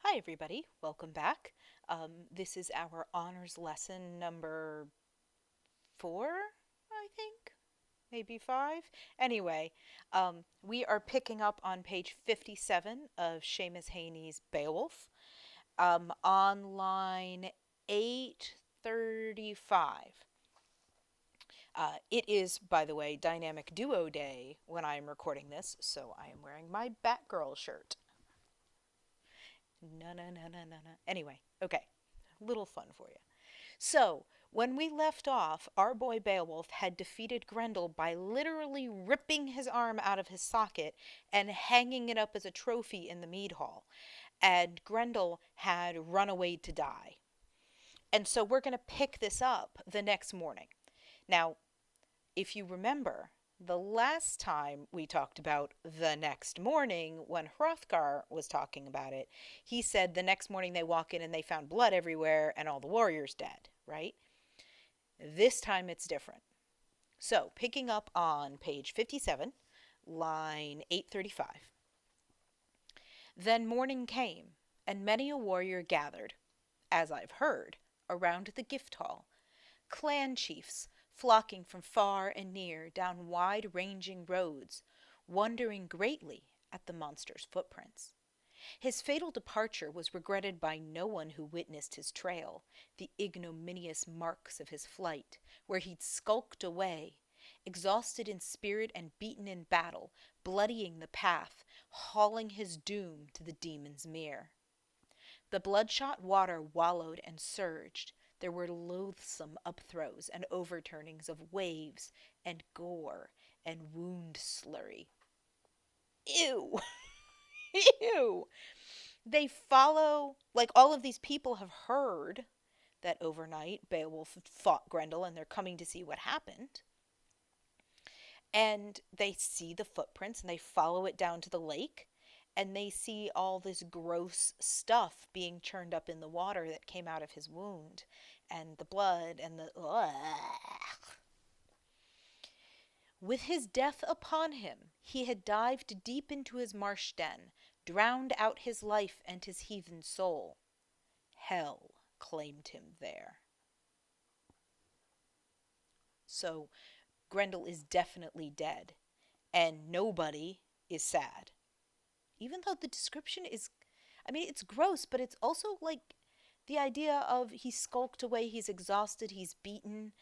Hi, everybody. Welcome back. This is our honors lesson number 4, I think. Maybe 5. Anyway, we are picking up on page 57 of Seamus Heaney's Beowulf, on line 835. It is, by the way, Dynamic Duo Day when I am recording this, so I am wearing my Batgirl shirt. No, no, no, no, no, no. Anyway, okay. Little fun for you. So, when we left off, our boy Beowulf had defeated Grendel by literally ripping his arm out of his socket and hanging it up as a trophy in the mead hall. And Grendel had run away to die. And so we're going to pick this up the next morning. Now, if you remember, the last time we talked about the next morning, when Hrothgar was talking about it, he said the next morning they walk in and they found blood everywhere and all the warriors dead, right? This time it's different. So, picking up on page 57, line 835. Then morning came, and many a warrior gathered, as I've heard, around the gift hall, clan chiefs flocking from far and near down wide-ranging roads, wondering greatly at the monster's footprints. His fatal departure was regretted by no one who witnessed his trail, the ignominious marks of his flight, where he'd skulked away, exhausted in spirit and beaten in battle, bloodying the path, hauling his doom to the demon's mere. The bloodshot water wallowed and surged. There were loathsome upthrows and overturnings of waves and gore and wound slurry. Ew! Ew! They follow, like all of these people have heard that overnight Beowulf fought Grendel and they're coming to see what happened. And they see the footprints and they follow it down to the lake and they see all this gross stuff being churned up in the water that came out of his wound and the blood and the ugh. With his death upon him, he had dived deep into his marsh den, drowned out his life and his heathen soul. Hell claimed him there. So Grendel is definitely dead, and nobody is sad. Even though the description is, I mean, it's gross, but it's also like the idea of he skulked away, he's exhausted, he's beaten.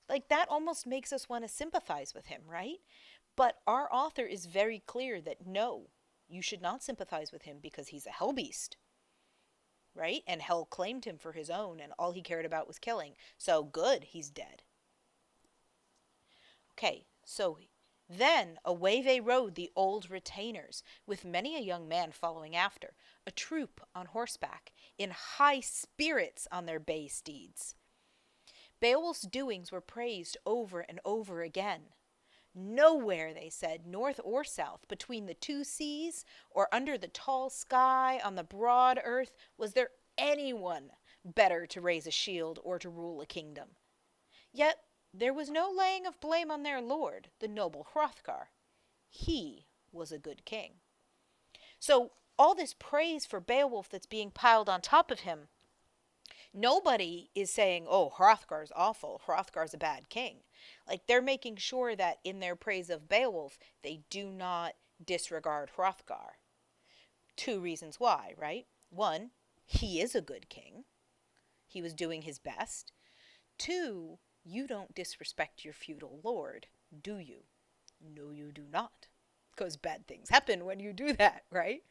Like that almost makes us want to sympathize with him, right? But our author is very clear that no, you should not sympathize with him because he's a hell beast, right? And hell claimed him for his own, and all he cared about was killing. So good, he's dead. Okay, so then away they rode, the old retainers, with many a young man following after, a troop on horseback, in high spirits on their bay steeds. Beowulf's doings were praised over and over again. Nowhere, they said, north or south, between the two seas, or under the tall sky, on the broad earth, was there anyone better to raise a shield or to rule a kingdom. Yet there was no laying of blame on their lord, the noble Hrothgar. He was a good king. So all this praise for Beowulf that's being piled on top of him, nobody is saying, oh, Hrothgar's awful, Hrothgar's a bad king. Like, they're making sure that in their praise of Beowulf, they do not disregard Hrothgar. 2 reasons why, right? 1, he is a good king. He was doing his best. 2, you don't disrespect your feudal lord, do you? No, you do not. Because bad things happen when you do that, right?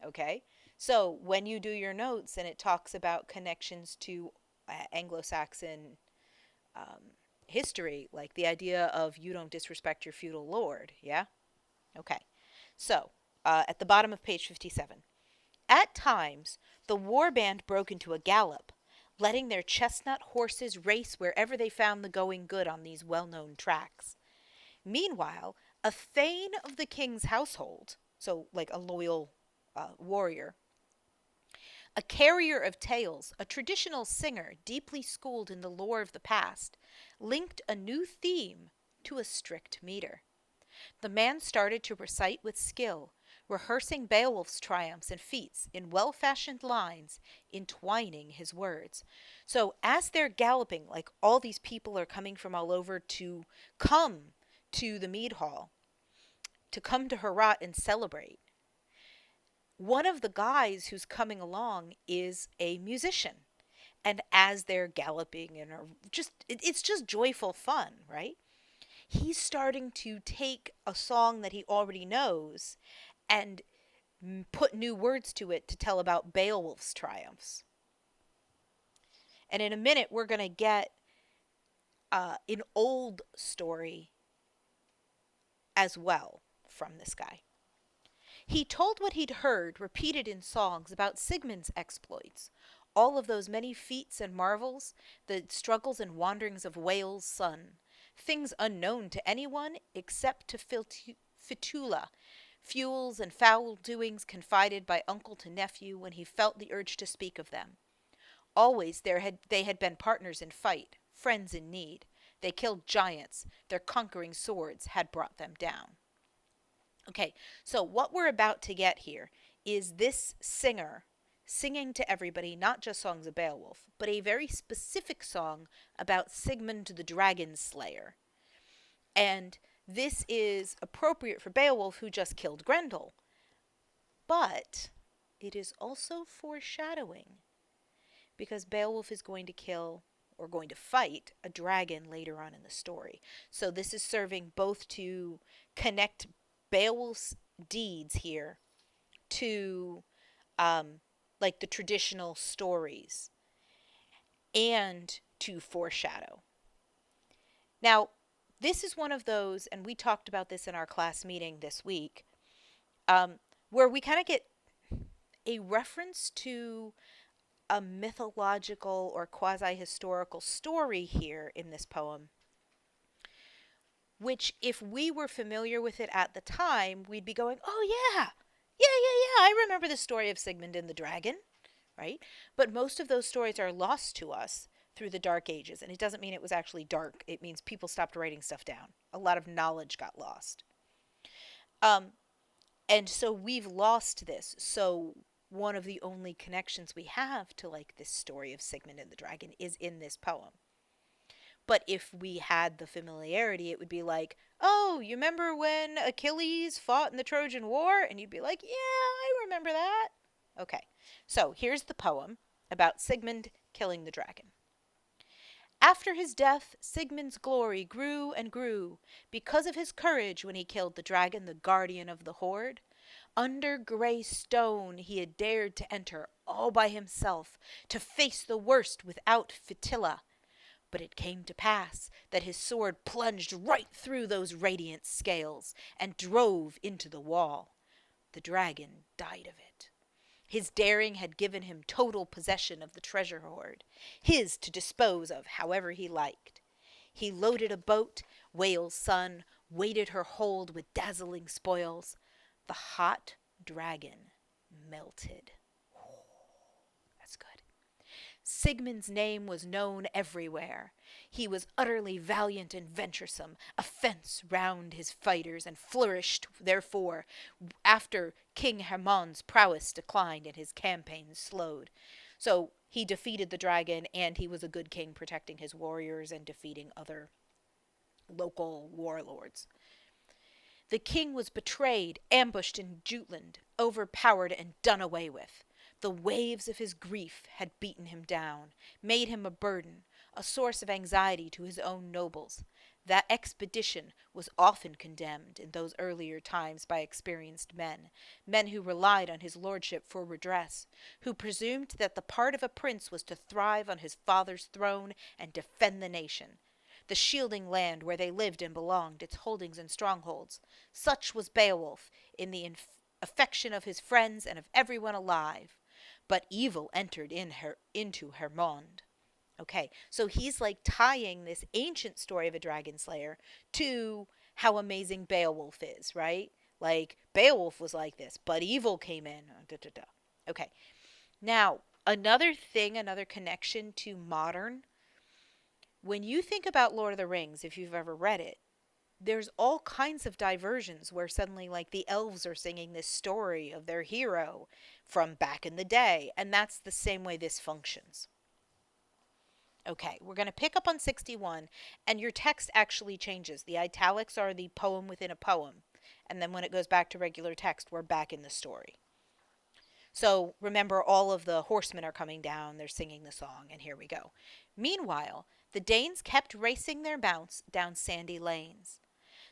Okay? So when you do your notes and it talks about connections to Anglo-Saxon history, like the idea of you don't disrespect your feudal lord, yeah? Okay. So, at the bottom of page 57. At times, the war band broke into a gallop, letting their chestnut horses race wherever they found the going good on these well-known tracks. Meanwhile, a thane of the king's household, so like a loyal warrior, a carrier of tales, a traditional singer deeply schooled in the lore of the past, linked a new theme to a strict meter. The man started to recite with skill, rehearsing Beowulf's triumphs and feats in well fashioned lines, entwining his words. So, as they're galloping, like all these people are coming from all over to come to the mead hall, to come to Herat and celebrate. One of the guys who's coming along is a musician. And as they're galloping and are just, it's just joyful fun, right? He's starting to take a song that he already knows and put new words to it to tell about Beowulf's triumphs. And in a minute, we're going to get an old story as well from this guy. He told what he'd heard, repeated in songs, about Sigmund's exploits, all of those many feats and marvels, the struggles and wanderings of Whale's son, things unknown to anyone except to Fitula, fuels and foul doings confided by uncle to nephew when he felt the urge to speak of them. Always they had been partners in fight, friends in need. They killed giants. Their conquering swords had brought them down. Okay, so what we're about to get here is this singer singing to everybody, not just songs of Beowulf, but a very specific song about Sigmund the Dragon Slayer. And this is appropriate for Beowulf, who just killed Grendel. But it is also foreshadowing, because Beowulf is going to kill or going to fight a dragon later on in the story. So this is serving both to connect Beowulf's deeds here to like the traditional stories and to foreshadow. Now, this is one of those, and we talked about this in our class meeting this week, where we kind of get a reference to a mythological or quasi-historical story here in this poem, which if we were familiar with it at the time, we'd be going, oh yeah, I remember the story of Sigmund and the dragon, right? But most of those stories are lost to us through the Dark Ages, and it doesn't mean it was actually dark. It means people stopped writing stuff down. A lot of knowledge got lost. And so we've lost this. So one of the only connections we have to like this story of Sigmund and the dragon is in this poem. But if we had the familiarity, it would be like, oh, you remember when Achilles fought in the Trojan War? And you'd be like, yeah, I remember that. Okay, so here's the poem about Sigmund killing the dragon. After his death, Sigmund's glory grew and grew because of his courage when he killed the dragon, the guardian of the horde. Under gray stone he had dared to enter all by himself, to face the worst without Fitilla. But it came to pass that his sword plunged right through those radiant scales and drove into the wall. The dragon died of it. His daring had given him total possession of the treasure hoard, his to dispose of however he liked. He loaded a boat, Whale's son weighted her hold with dazzling spoils. The hot dragon melted. That's good. Sigmund's name was known everywhere. He was utterly valiant and venturesome, a fence round his fighters, and flourished, therefore, after King Hermond's prowess declined and his campaigns slowed. So he defeated the dragon, and he was a good king, protecting his warriors and defeating other local warlords. The king was betrayed, ambushed in Jutland, overpowered and done away with. The waves of his grief had beaten him down, made him a burden, a source of anxiety to his own nobles. That expedition was often condemned in those earlier times by experienced men, men who relied on his lordship for redress, who presumed that the part of a prince was to thrive on his father's throne and defend the nation, the shielding land where they lived and belonged, its holdings and strongholds. Such was Beowulf in the affection of his friends and of everyone alive. But evil entered into Hermond. Okay, so he's like tying this ancient story of a dragon slayer to how amazing Beowulf is, right? Like, Beowulf was like this, but evil came in. Okay, now, another connection to modern. When you think about Lord of the Rings, if you've ever read it, there's all kinds of diversions where suddenly, like, the elves are singing this story of their hero from back in the day, and that's the same way this functions. Okay, we're going to pick up on 61, and your text actually changes. The italics are the poem within a poem, and then when it goes back to regular text, we're back in the story. So remember, all of the horsemen are coming down, they're singing the song, and here we go. Meanwhile, the Danes kept racing their mounts down sandy lanes.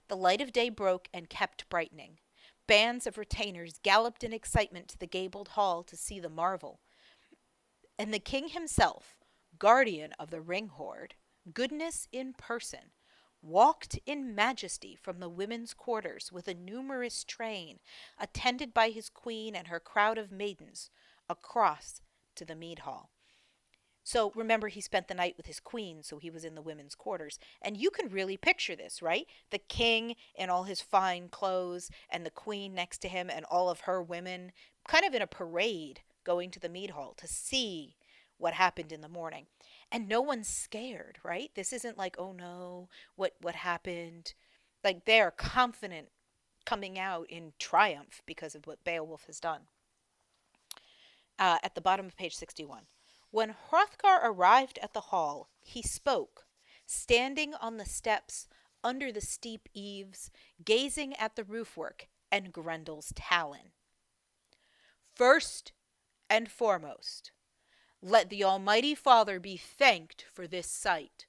The light of day broke and kept brightening. Bands of retainers galloped in excitement to the gabled hall to see the marvel. And the king himself, guardian of the ring hoard, goodness in person, walked in majesty from the women's quarters with a numerous train, attended by his queen and her crowd of maidens, across to the mead hall. So remember, he spent the night with his queen, so he was in the women's quarters. And you can really picture this, right? The king in all his fine clothes, and the queen next to him, and all of her women, kind of in a parade, going to the mead hall to see what happened in the morning. And no one's scared, right? This isn't like, oh no, what happened? Like, they're confident, coming out in triumph because of what Beowulf has done. At the bottom of page 61. When Hrothgar arrived at the hall, he spoke, standing on the steps under the steep eaves, gazing at the roofwork and Grendel's talon. First and foremost, let the Almighty Father be thanked for this sight.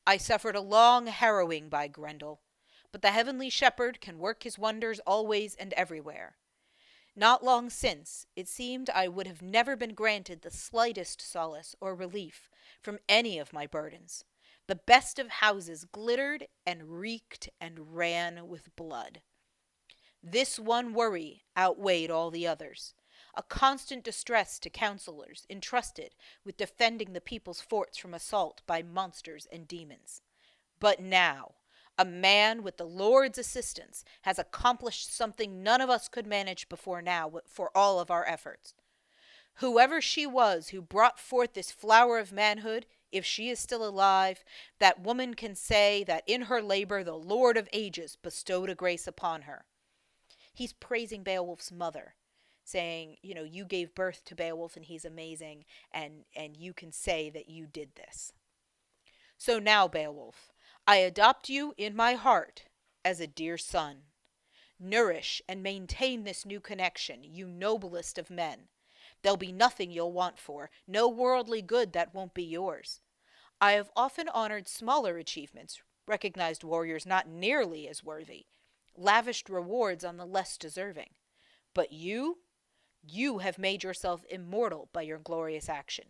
I suffered a long harrowing by Grendel, but the heavenly shepherd can work his wonders always and everywhere. Not long since, it seemed I would have never been granted the slightest solace or relief from any of my burdens. The best of houses glittered and reeked and ran with blood. This one worry outweighed all the others, a constant distress to counselors entrusted with defending the people's forts from assault by monsters and demons. But now, a man with the Lord's assistance has accomplished something none of us could manage before now for all of our efforts. Whoever she was who brought forth this flower of manhood, if she is still alive, that woman can say that in her labor the Lord of ages bestowed a grace upon her. He's praising Beowulf's mother, saying, you gave birth to Beowulf and he's amazing, and you can say that you did this. So now, Beowulf, I adopt you in my heart as a dear son. Nourish and maintain this new connection, you noblest of men. There'll be nothing you'll want for, no worldly good that won't be yours. I have often honored smaller achievements, recognized warriors not nearly as worthy, lavished rewards on the less deserving. But you have made yourself immortal by your glorious action.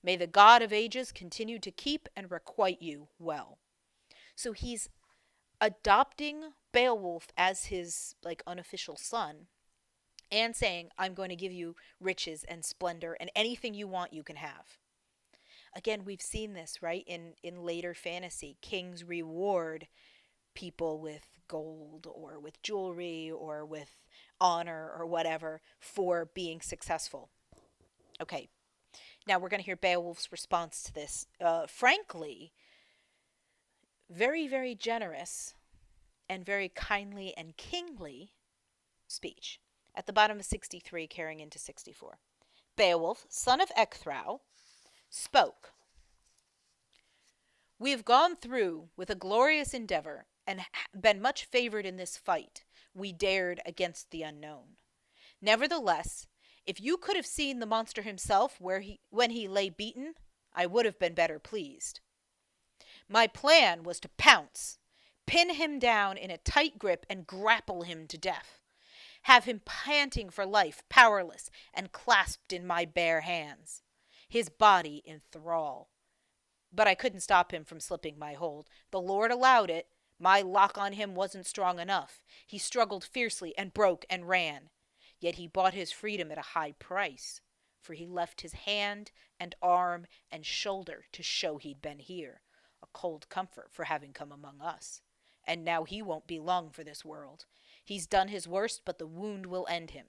May the God of ages continue to keep and requite you well. So he's adopting Beowulf as his unofficial son, and saying, I'm going to give you riches and splendor, and anything you want you can have. Again, we've seen this, right? In later fantasy, kings reward people with gold or with jewelry or with honor or whatever for being successful. Okay, now we're going to hear Beowulf's response to this. Frankly, very, very generous and very kindly and kingly speech. At the bottom of 63, carrying into 64. Beowulf, son of Ecgthrow, spoke. We have gone through with a glorious endeavor and been much favored in this fight. We dared against the unknown. Nevertheless, if you could have seen the monster himself when he lay beaten, I would have been better pleased. My plan was to pounce, pin him down in a tight grip, and grapple him to death. Have him panting for life, powerless, and clasped in my bare hands, his body in thrall. But I couldn't stop him from slipping my hold. The Lord allowed it. My lock on him wasn't strong enough. He struggled fiercely and broke and ran. Yet he bought his freedom at a high price, for he left his hand and arm and shoulder to show he'd been here, a cold comfort for having come among us. And now he won't be long for this world. He's done his worst, but the wound will end him.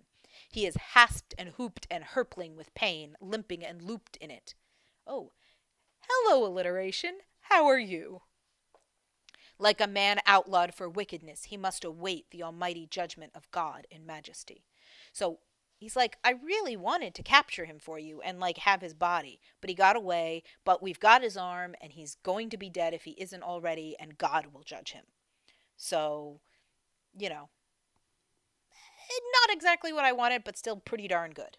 He is hasped and hooped and hurpling with pain, limping and looped in it. Oh, hello, alliteration. How are you? Like a man outlawed for wickedness, he must await the almighty judgment of God in majesty. So he's like, I really wanted to capture him for you and like have his body, but he got away, but we've got his arm and he's going to be dead if he isn't already, and God will judge him. So, you know, not exactly what I wanted, but still pretty darn good.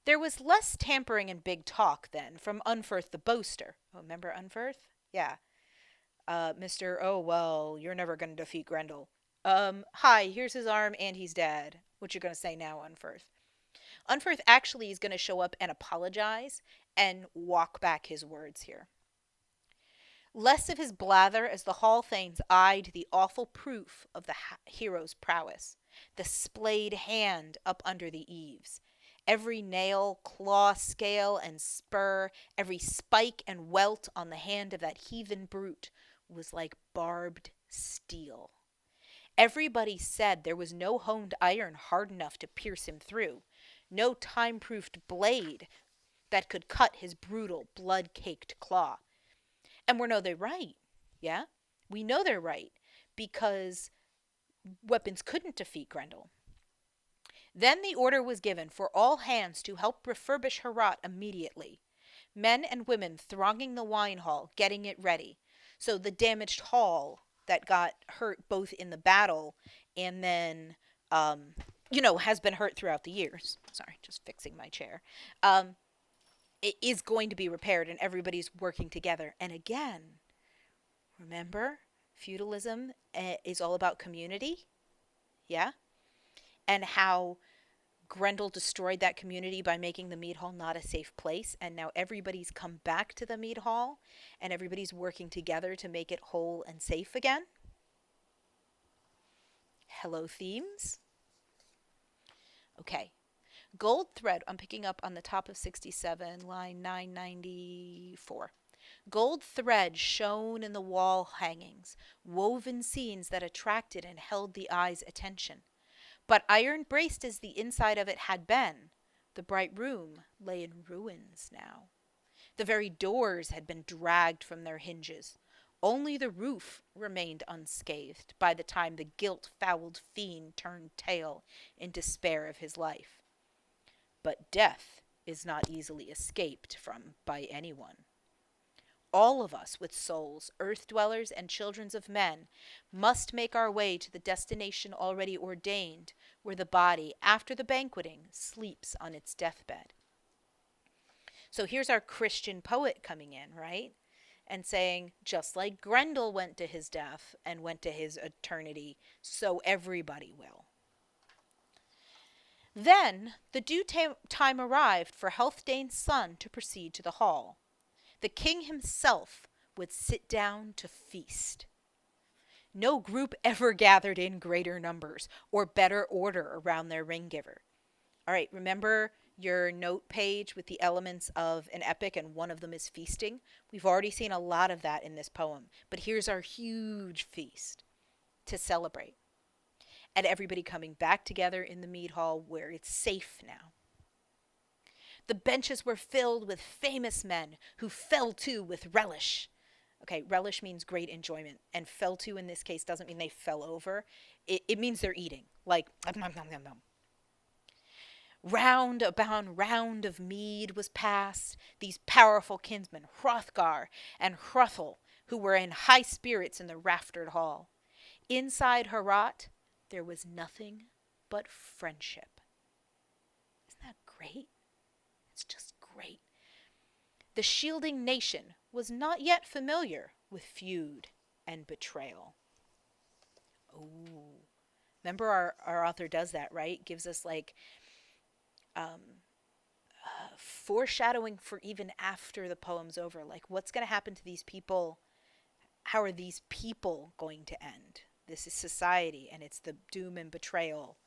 There was less tampering and big talk then from Unferth the boaster. Oh, remember Unferth? Yeah. Mr. Oh, well, you're never going to defeat Grendel. Hi, here's his arm and he's dead. What you going to say now, Unferth? Unferth actually is going to show up and apologize and walk back his words here. Less of his blather as the Hall Thanes eyed the awful proof of the hero's prowess, the splayed hand up under the eaves. Every nail, claw, scale, and spur, every spike and welt on the hand of that heathen brute was like barbed steel. Everybody said there was no honed iron hard enough to pierce him through, no time-proofed blade that could cut his brutal, blood-caked claw. And we know they're right. Yeah? We know they're right because weapons couldn't defeat Grendel. Then the order was given for all hands to help refurbish Herat immediately. Men and women thronging the wine hall, getting it ready. So the damaged hall that got hurt both in the battle and then, has been hurt throughout the years. Sorry, just fixing my chair. It is going to be repaired and everybody's working together. And again, remember, feudalism is all about community. Yeah? And how Grendel destroyed that community by making the mead hall not a safe place. And now everybody's come back to the mead hall and everybody's working together to make it whole and safe again. Hello, themes. Okay. Gold thread, I'm picking up on the top of 67, line 994. Gold thread shone in the wall hangings, woven scenes that attracted and held the eye's attention. But iron braced as the inside of it had been, the bright room lay in ruins now. The very doors had been dragged from their hinges. Only the roof remained unscathed by the time the guilt-fouled fiend turned tail in despair of his life. But death is not easily escaped from by anyone. All of us with souls, earth dwellers and children of men, must make our way to the destination already ordained, where the body, after the banqueting, sleeps on its deathbed. So here's our Christian poet coming in, right? And saying, just like Grendel went to his death and went to his eternity, so everybody will. Then the due time arrived for Healfdane's son to proceed to the hall. The king himself would sit down to feast. No group ever gathered in greater numbers or better order around their ring-giver. All right, remember your note page with the elements of an epic and one of them is feasting? We've already seen a lot of that in this poem, but here's our huge feast to celebrate. And everybody coming back together in the mead hall where it's safe now. The benches were filled with famous men who fell to with relish. Okay, relish means great enjoyment. And fell to in this case doesn't mean they fell over. It means they're eating. Like, nom, nom, nom, nom. Round upon round of mead was passed. These powerful kinsmen, Hrothgar and Hrothul, who were in high spirits in the raftered hall. Inside Herat, there was nothing but friendship. Isn't that great? It's just great. The shielding nation was not yet familiar with feud and betrayal. Oh, remember our author does that, right? Gives us like foreshadowing for even after the poem's over. Like, what's going to happen to these people? How are these people going to end? This is society, and it's the doom and betrayal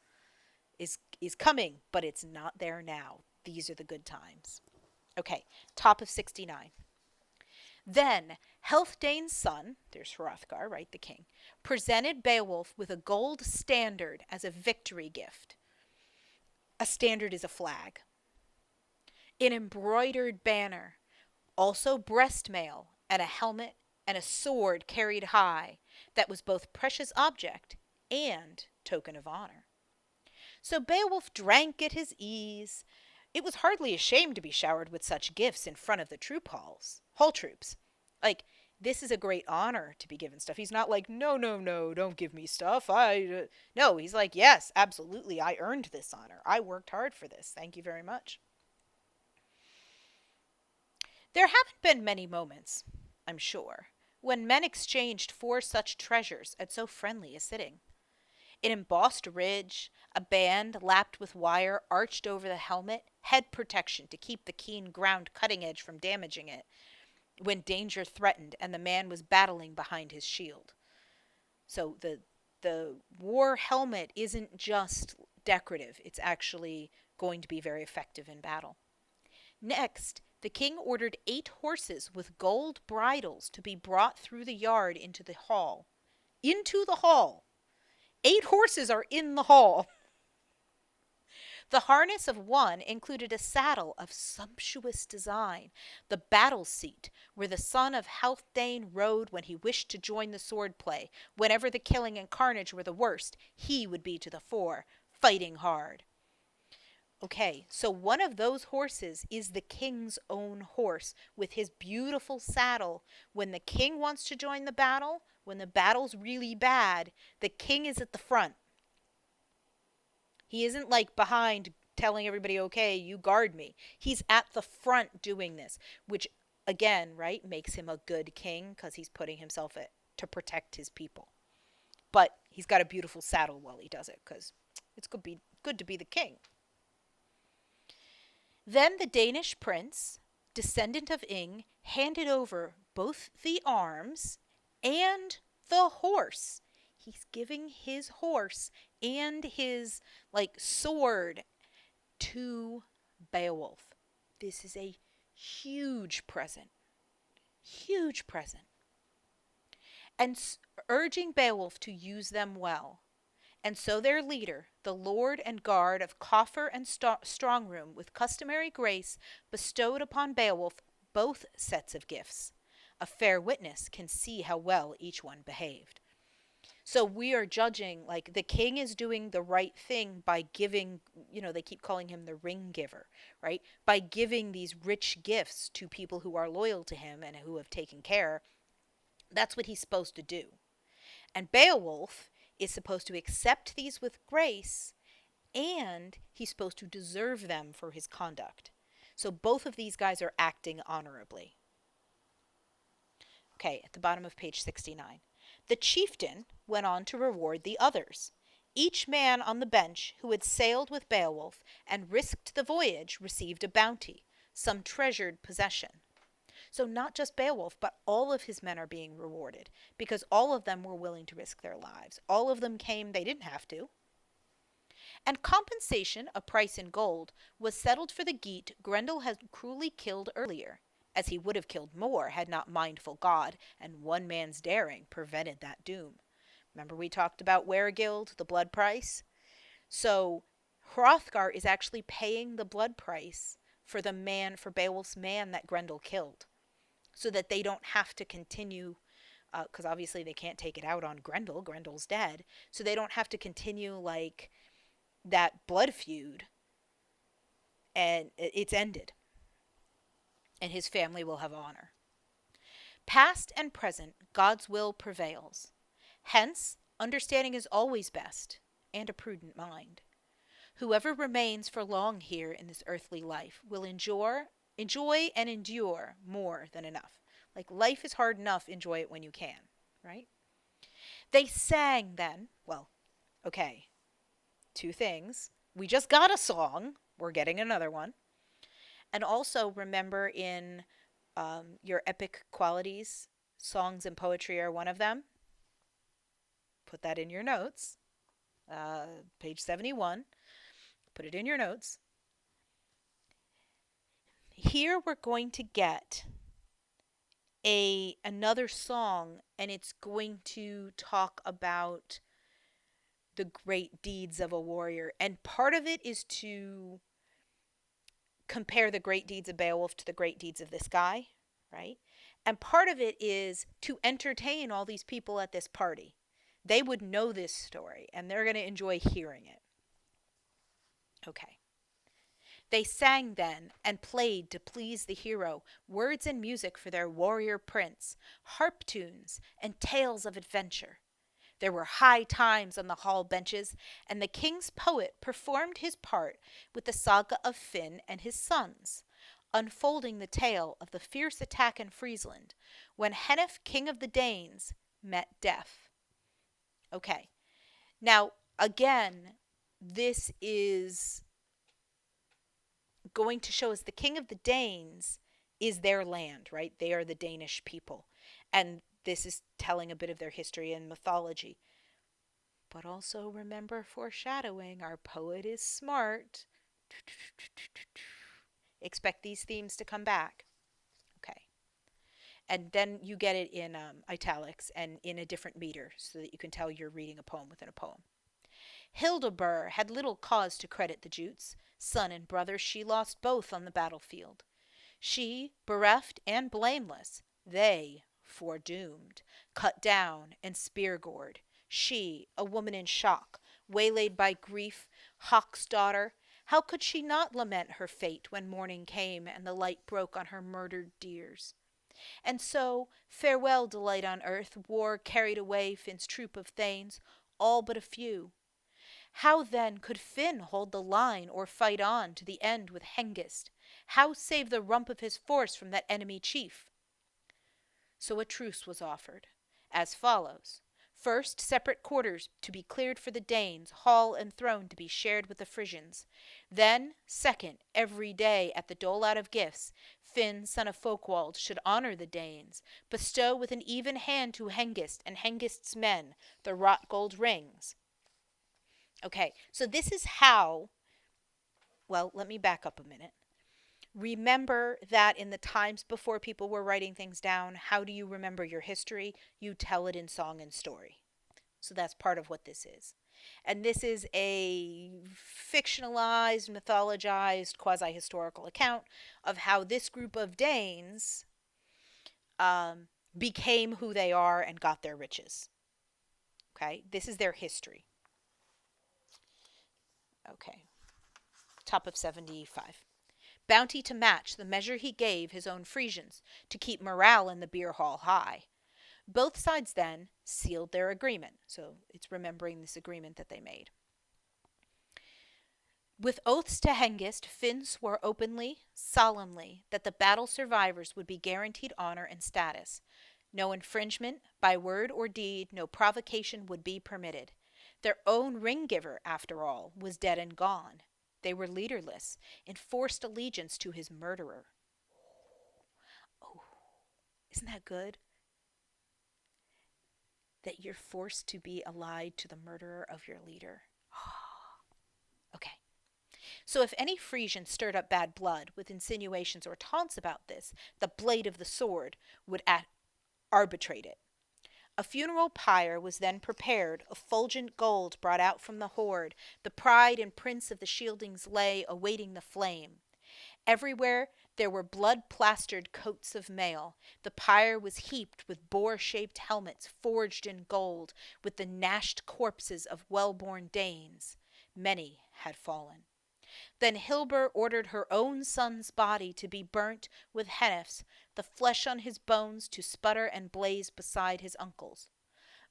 is coming, but it's not there now. These are the good times. Okay, top of 69. Then Healfdane's son, there's Hrothgar, right, the king, presented Beowulf with a gold standard as a victory gift. A standard is a flag. An embroidered banner, also breastmail, and a helmet and a sword carried high that was both precious object and token of honor. So Beowulf drank at his ease. It was hardly a shame to be showered with such gifts in front of the hall troops. Like, this is a great honor to be given stuff. He's not like, no, no, no, don't give me stuff. No, he's like, yes, absolutely, I earned this honor. I worked hard for this. Thank you very much. There haven't been many moments, I'm sure, when men exchanged for such treasures at so friendly a sitting. An embossed ridge, a band lapped with wire arched over the helmet, head protection to keep the keen ground cutting edge from damaging it when danger threatened and the man was battling behind his shield. So the war helmet isn't just decorative, it's actually going to be very effective in battle. Next, the king ordered 8 horses with gold bridles to be brought through the yard into the hall. Into the hall! 8 horses are in the hall. The harness of one included a saddle of sumptuous design, the battle seat, where the son of Halfdane rode when he wished to join the sword play. Whenever the killing and carnage were the worst, he would be to the fore, fighting hard. Okay, so one of those horses is the king's own horse with his beautiful saddle. When the king wants to join the battle, when the battle's really bad, the king is at the front. He isn't like behind telling everybody, okay, you guard me. He's at the front doing this, which again, right, makes him a good king because he's putting himself to protect his people. But he's got a beautiful saddle while he does it because it's good to be the king. Then the Danish prince, descendant of Ing, handed over both the arms and the horse. He's giving his horse and his sword to Beowulf. This is a huge present. Huge present. And urging Beowulf to use them well. And so their leader, the lord and guard of coffer and strong room, with customary grace, bestowed upon Beowulf both sets of gifts. A fair witness can see how well each one behaved. So we are judging, the king is doing the right thing by giving, they keep calling him the ring giver, right? By giving these rich gifts to people who are loyal to him and who have taken care. That's what he's supposed to do. And Beowulf is supposed to accept these with grace, and he's supposed to deserve them for his conduct. So both of these guys are acting honorably. Okay, at the bottom of page 69. The chieftain went on to reward the others. Each man on the bench who had sailed with Beowulf and risked the voyage received a bounty, some treasured possession. So not just Beowulf, but all of his men are being rewarded because all of them were willing to risk their lives. All of them came, they didn't have to. And compensation, a price in gold, was settled for the Geat Grendel had cruelly killed earlier, as he would have killed more had not mindful God and one man's daring prevented that doom. Remember we talked about Weregild, the blood price? So Hrothgar is actually paying the blood price for Beowulf's man that Grendel killed, so that they don't have to continue, because obviously they can't take it out on Grendel. Grendel's dead. So they don't have to continue that blood feud, and it's ended. And his family will have honor. Past and present, God's will prevails. Hence, understanding is always best, and a prudent mind. Whoever remains for long here in this earthly life will enjoy and endure more than enough. Life is hard enough, enjoy it when you can, right? They sang then, okay, 2 things. We just got a song. We're getting another one. And also remember in your epic qualities, songs and poetry are one of them. Put that in your notes. Page 71. Put it in your notes. Here we're going to get another song, and it's going to talk about the great deeds of a warrior. And part of it is to compare the great deeds of Beowulf to the great deeds of this guy, right? And part of it is to entertain all these people at this party. They would know this story and they're going to enjoy hearing it. Okay. They sang then and played to please the hero words and music for their warrior prince, harp tunes and tales of adventure. There were high times on the hall benches, and the king's poet performed his part with the saga of Finn and his sons, unfolding the tale of the fierce attack in Friesland when Henef, king of the Danes, met death. Okay, now again, this is going to show us the king of the Danes is their land, right? They are the Danish people. And this is telling a bit of their history and mythology. But also remember foreshadowing. Our poet is smart. Expect these themes to come back. Okay. And then you get it in italics and in a different meter so that you can tell you're reading a poem within a poem. Hildebur had little cause to credit the Jutes. Son and brother she lost both on the battlefield. She, bereft and blameless, they, foredoomed, cut down and spear-gored. She, a woman in shock, waylaid by grief, Hawk's daughter, how could she not lament her fate when morning came and the light broke on her murdered dears? And so, farewell delight on earth, war carried away Finn's troop of thanes, all but a few. How then could Finn hold the line or fight on to the end with Hengist? How save the rump of his force from that enemy chief? So a truce was offered, as follows. First, separate quarters to be cleared for the Danes, hall and throne to be shared with the Frisians. Then, second, every day at the dole out of gifts, Finn, son of Folkwald, should honor the Danes, bestow with an even hand to Hengist and Hengist's men the wrought gold rings. Okay, so this is how, well, let me back up a minute. Remember that in the times before people were writing things down, how do you remember your history? You tell it in song and story. So that's part of what this is. And this is a fictionalized, mythologized, quasi-historical account of how this group of Danes became who they are and got their riches. Okay, this is their history. Okay, top of 75. Bounty to match the measure he gave his own Frisians to keep morale in the beer hall high. Both sides then sealed their agreement. So it's remembering this agreement that they made. With oaths to Hengist, Finn swore openly, solemnly, that the battle survivors would be guaranteed honor and status. No infringement, by word or deed, no provocation would be permitted. Their own ring-giver, after all, was dead and gone. They were leaderless, enforced allegiance to his murderer. Oh, isn't that good? That you're forced to be allied to the murderer of your leader. Okay. So if any Frisian stirred up bad blood with insinuations or taunts about this, the blade of the sword would arbitrate it. A funeral pyre was then prepared, effulgent gold brought out from the hoard. The pride and prince of the Shieldings lay, awaiting the flame. Everywhere there were blood-plastered coats of mail. The pyre was heaped with boar-shaped helmets forged in gold, with the gnashed corpses of well-born Danes. Many had fallen. Then Hilbur ordered her own son's body to be burnt with Henef's, the flesh on his bones to sputter and blaze beside his uncle's.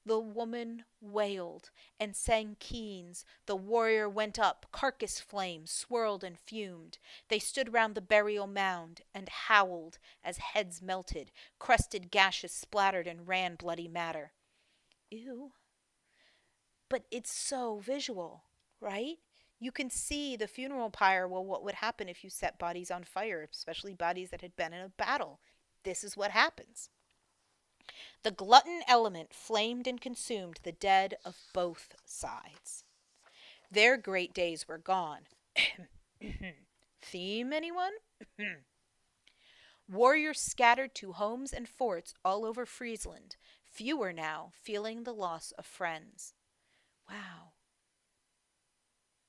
The woman wailed and sang keens. The warrior went up, carcass flames swirled and fumed. They stood round the burial mound and howled as heads melted, crusted gashes splattered and ran bloody matter. Ew. But it's so visual, right? You can see the funeral pyre. Well, what would happen if you set bodies on fire, especially bodies that had been in a battle? This is what happens. The glutton element flamed and consumed the dead of both sides. Their great days were gone. Theme, anyone? Warriors scattered to homes and forts all over Friesland, fewer now, feeling the loss of friends. Wow.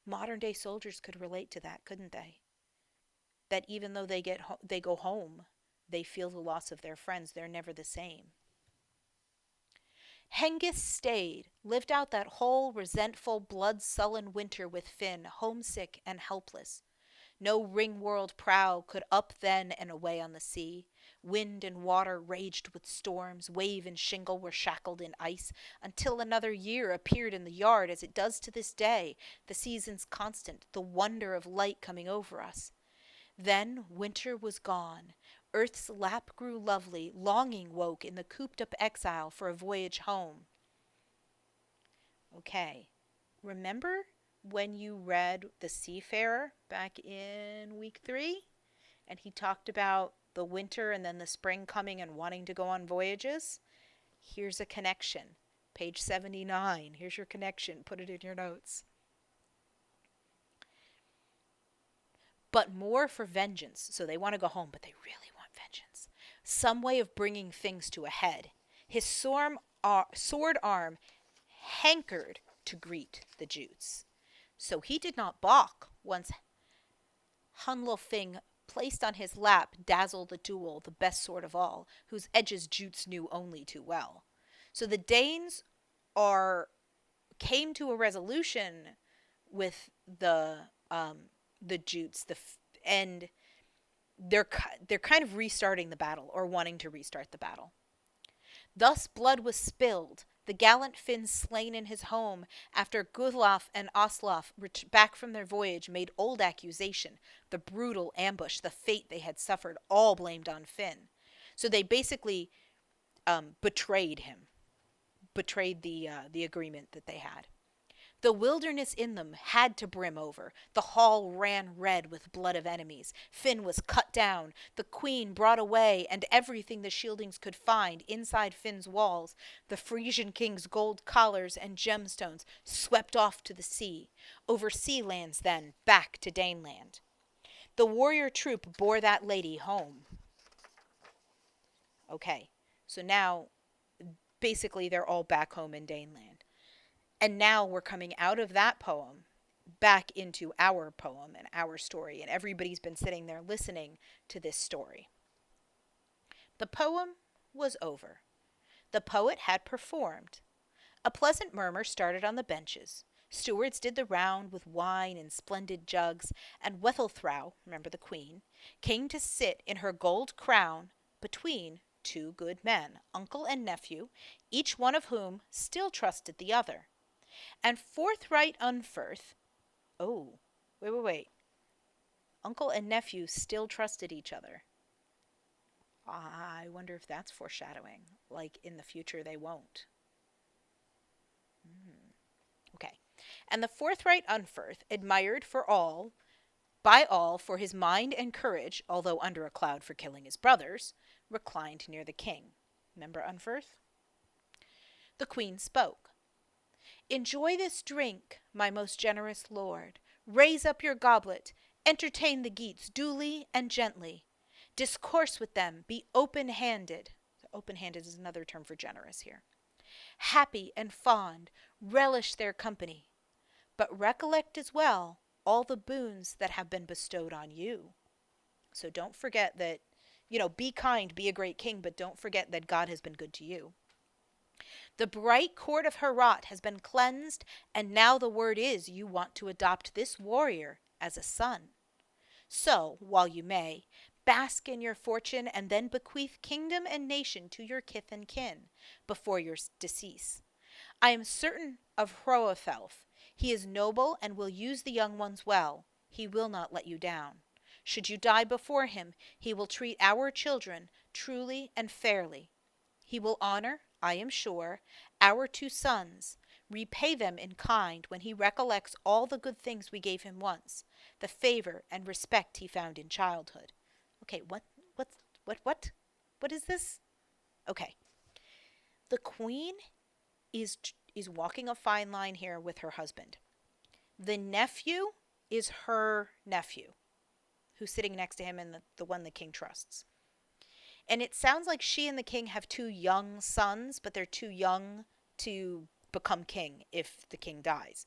Modern day soldiers could relate to that, couldn't they? That even though they go home, They feel the loss of their friends. They're never the same. Hengist stayed, lived out that whole resentful, blood-sullen winter with Finn, homesick and helpless. No ring-whirled prow could up then and away on the sea. Wind and water raged with storms, wave and shingle were shackled in ice, until another year appeared in the yard as it does to this day, the seasons constant, the wonder of light coming over us. Then winter was gone. Earth's lap grew lovely, longing woke in the cooped-up exile for a voyage home. Okay, remember when you read The Seafarer back in week 3? And he talked about the winter and then the spring coming and wanting to go on voyages? Here's a connection. Page 79. Here's your connection. Put it in your notes. But more for vengeance. So they want to go home, but they really want vengeance. Some way of bringing things to a head. His sword arm hankered to greet the Jutes. So he did not balk once Hunlofing placed on his lap Dazzle the Duel, the best sword of all, whose edges Jutes knew only too well. So the Danes came to a resolution with the Jutes, and they're kind of restarting the battle, or wanting to restart the battle. Thus blood was spilled, the gallant Finn slain in his home, after Gudlaf and Oslof, back from their voyage, made old accusation, the brutal ambush, the fate they had suffered, all blamed on Finn. So they basically betrayed him, betrayed the agreement that they had. The wilderness in them had to brim over. The hall ran red with blood of enemies. Finn was cut down, the queen brought away, and everything the Shieldings could find inside Finn's walls, the Frisian king's gold collars and gemstones, swept off to the sea. Over sea lands, then, back to Daneland. The warrior troop bore that lady home. Okay, so now, basically, they're all back home in Daneland. And now we're coming out of that poem back into our poem and our story. And everybody's been sitting there listening to this story. The poem was over. The poet had performed. A pleasant murmur started on the benches. Stewards did the round with wine in splendid jugs, and Wethelthrow, remember the queen, came to sit in her gold crown between two good men, uncle and nephew, each one of whom still trusted the other. And forthright Unferth, wait. Uncle and nephew still trusted each other. I wonder if that's foreshadowing. Like in the future they won't. Okay. And the forthright Unferth, admired by all for his mind and courage, although under a cloud for killing his brothers, reclined near the king. Remember Unferth? The queen spoke. Enjoy this drink, my most generous lord. Raise up your goblet. Entertain the Geats duly and gently. Discourse with them. Be open-handed. Open-handed is another term for generous here. Happy and fond. Relish their company. But recollect as well all the boons that have been bestowed on you. So don't forget that, be kind, be a great king, but don't forget that God has been good to you. The bright court of Herat has been cleansed, and now the word is you want to adopt this warrior as a son. So, while you may, bask in your fortune and then bequeath kingdom and nation to your kith and kin before your decease. I am certain of Hroethelf. He is noble and will use the young ones well. He will not let you down. Should you die before him, he will treat our children truly and fairly. He will honor, I am sure, our 2 sons, repay them in kind when he recollects all the good things we gave him once, the favor and respect he found in childhood. Okay, what is this? Okay. The queen is walking a fine line here with her husband. The nephew is her nephew, who's sitting next to him and the one the king trusts. And it sounds like she and the king have 2 young sons, but they're too young to become king if the king dies.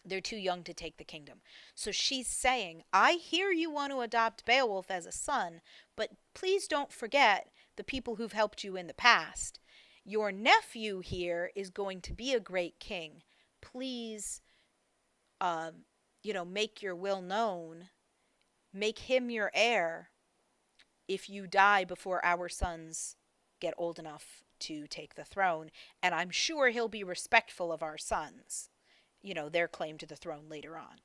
They're too young to take the kingdom. So she's saying, I hear you want to adopt Beowulf as a son, but please don't forget the people who've helped you in the past. Your nephew here is going to be a great king. Please, um, make your will known. Make him your heir if you die before our sons get old enough to take the throne. And I'm sure he'll be respectful of our sons, their claim to the throne later on.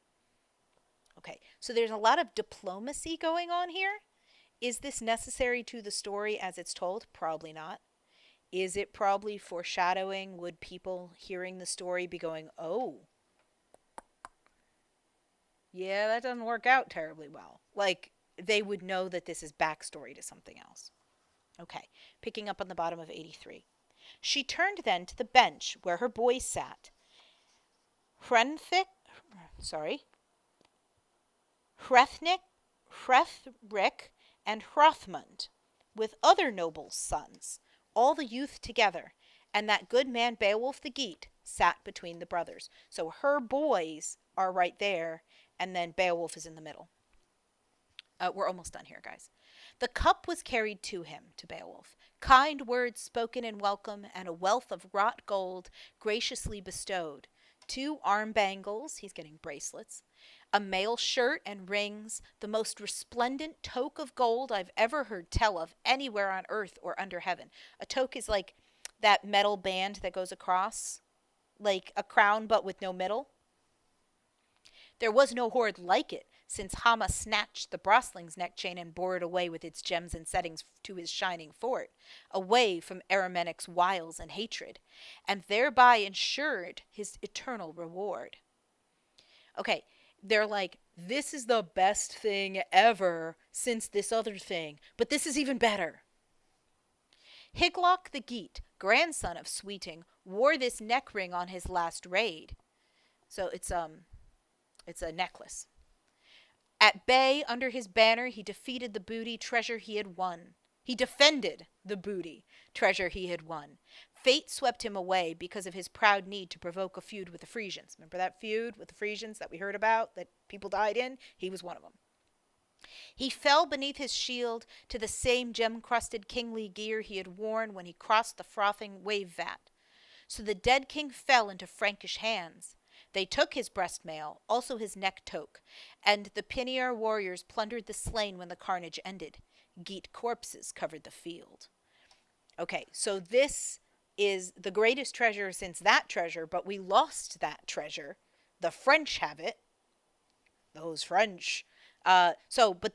Okay, so there's a lot of diplomacy going on here. Is this necessary to the story as it's told? Probably not. Is it probably foreshadowing? Would people hearing the story be going, oh, yeah, that doesn't work out terribly well? Like, they would know that this is backstory to something else. Okay, picking up on the bottom of 83. She turned then to the bench where her boys sat. Hrethnic, sorry, Hrethnic, Hrethric, and Hrothmund, with other nobles' sons, all the youth together, and that good man Beowulf the Geat sat between the brothers. So her boys are right there, and then Beowulf is in the middle. We're almost done here, guys. The cup was carried to him, to Beowulf, kind words spoken in welcome, and a wealth of wrought gold graciously bestowed. 2 arm bangles, he's getting bracelets, a mail shirt and rings, the most resplendent toque of gold I've ever heard tell of anywhere on earth or under heaven. A toque is like that metal band that goes across, like a crown but with no middle. There was no hoard like it, since Hama snatched the Brosling's neck chain and bore it away with its gems and settings to his shining fort, away from Eramenic's wiles and hatred, and thereby ensured his eternal reward. Okay, they're like, this is the best thing ever since this other thing, but this is even better. Hygelac the Geat, grandson of Sweeting, wore this neck ring on his last raid. So it's a necklace. At bay, under his banner, he defeated the booty treasure he had won. He defended the booty treasure he had won. Fate swept him away because of his proud need to provoke a feud with the Frisians. Remember that feud with the Frisians that we heard about, that people died in? He was one of them. He fell beneath his shield to the same gem-crusted kingly gear he had worn when he crossed the frothing wave-vat. So the dead king fell into Frankish hands. They took his breastmail, also his neck toque, and the Piniar warriors plundered the slain when the carnage ended. Geat corpses covered the field. Okay, so this is the greatest treasure since that treasure, but we lost that treasure. The French have it. Those French. But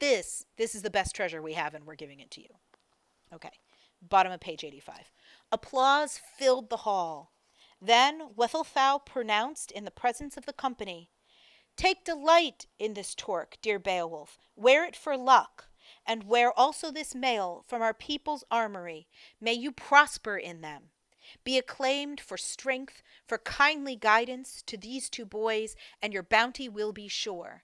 this is the best treasure we have, and we're giving it to you. Okay, bottom of page 85. Applause filled the hall. Then Weathelthau pronounced in the presence of the company, take delight in this torque, dear Beowulf. Wear it for luck, and wear also this mail from our people's armory. May you prosper in them. Be acclaimed for strength, for kindly guidance to these 2 boys, and your bounty will be sure.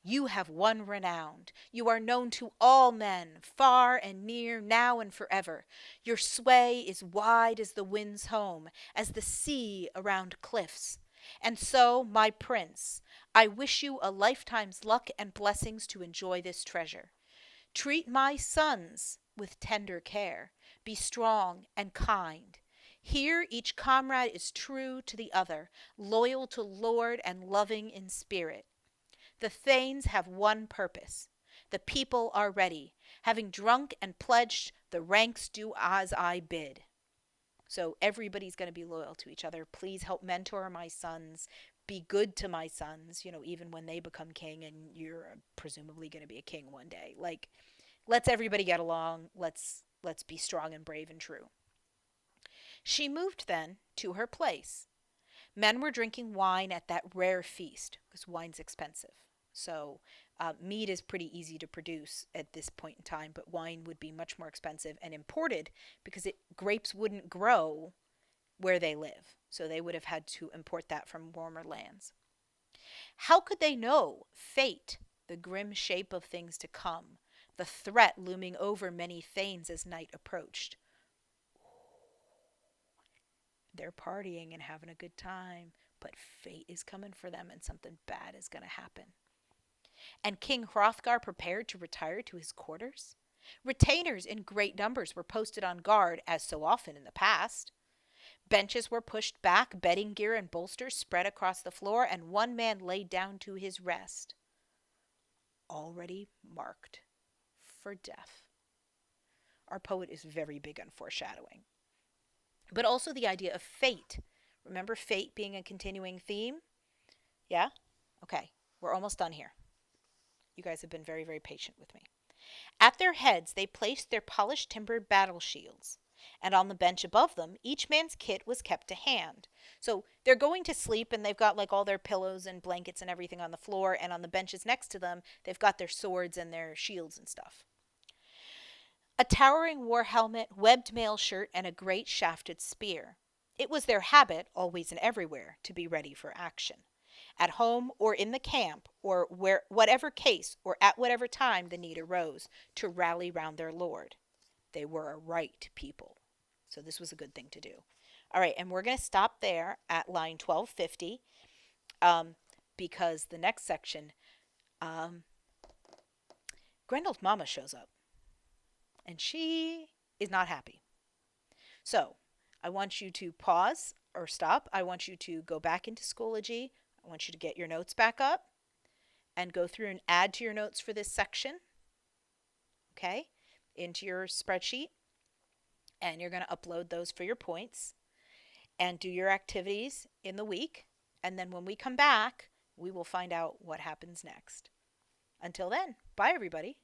You have won renown. You are known to all men, far and near, now and forever. Your sway is wide as the wind's home, as the sea around cliffs. And so, my prince, I wish you a lifetime's luck and blessings to enjoy this treasure. Treat my sons with tender care. Be strong and kind. Here each comrade is true to the other, loyal to lord and loving in spirit. The thanes have one purpose. The people are ready. Having drunk and pledged, the ranks do as I bid. So everybody's going to be loyal to each other. Please help mentor my sons. Be good to my sons, even when they become king and you're presumably going to be a king one day. Like, let's everybody get along. Let's be strong and brave and true. She moved then to her place. Men were drinking wine at that rare feast, because wine's expensive. So mead is pretty easy to produce at this point in time, but wine would be much more expensive and imported because grapes wouldn't grow where they live. So they would have had to import that from warmer lands. How could they know fate, the grim shape of things to come, the threat looming over many thanes as night approached? They're partying and having a good time. but fate is coming for them and something bad is going to happen. And King Hrothgar prepared to retire to his quarters. Retainers in great numbers were posted on guard, as so often in the past. Benches were pushed back, bedding gear and bolsters spread across the floor, and one man laid down to his rest, already marked for death. Our poet is very big on foreshadowing. But also the idea of fate. Remember fate being a continuing theme? Yeah? Okay, we're almost done here. You guys have been very, very patient with me. At their heads, they placed their polished timbered battle shields, and on the bench above them, each man's kit was kept to hand. So they're going to sleep, and they've got like all their pillows and blankets and everything on the floor, and on the benches next to them, they've got their swords and their shields and stuff. A towering war helmet, webbed mail shirt, and a great shafted spear. It was their habit, always and everywhere, to be ready for action. At home or in the camp, or whatever case, or at whatever time the need arose, to rally round their lord. They were a right people. So this was a good thing to do. All right, and we're going to stop there at line 1250 because the next section, Grendel's mama shows up. And she is not happy. So I want you to pause or stop. I want you to go back into Schoology. I want you to get your notes back up and go through and add to your notes for this section, okay, into your spreadsheet. And you're going to upload those for your points and do your activities in the week. And then when we come back, we will find out what happens next. Until then, bye everybody.